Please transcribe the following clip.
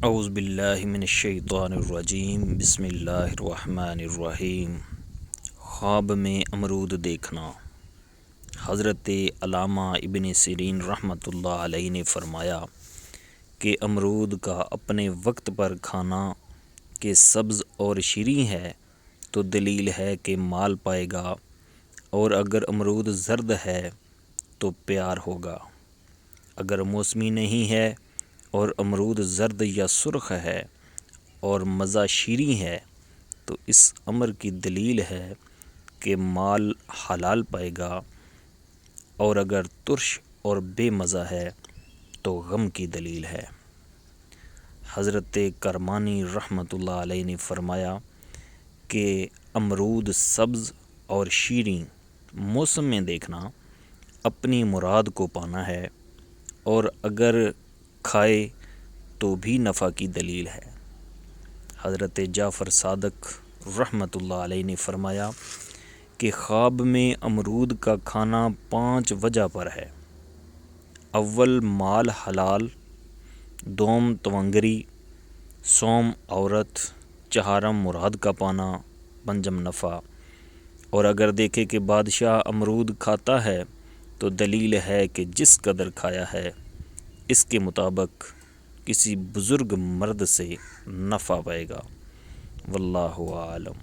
اعوذ باللہ من الشیطان الرجیم بسم اللہ الرحمن الرحیم۔ خواب میں امرود دیکھنا۔ حضرت علامہ ابن سیرین رحمۃ اللہ علیہ نے فرمایا کہ امرود کا اپنے وقت پر کھانا کہ سبز اور شیریں ہے تو دلیل ہے کہ مال پائے گا، اور اگر امرود زرد ہے تو پیار ہوگا۔ اگر موسمی نہیں ہے اور امرود زرد یا سرخ ہے اور مزہ شیریں ہے تو اس امر کی دلیل ہے کہ مال حلال پائے گا، اور اگر ترش اور بے مزہ ہے تو غم کی دلیل ہے۔ حضرت کرمانی رحمۃ اللہ علیہ نے فرمایا کہ امرود سبز اور شیریں موسم میں دیکھنا اپنی مراد کو پانا ہے، اور اگر کھائے تو بھی نفع کی دلیل ہے۔ حضرت جعفر صادق رحمۃ اللہ علیہ نے فرمایا کہ خواب میں امرود کا کھانا 5 وجہ پر ہے۔ اول مال حلال، دوم تونگری، سوم عورت، چہارم مراد کا پانا، پنجم نفع۔ اور اگر دیکھے کہ بادشاہ امرود کھاتا ہے تو دلیل ہے کہ جس قدر کھایا ہے اس کے مطابق کسی بزرگ مرد سے نفع پائے گا۔ واللہ عالم۔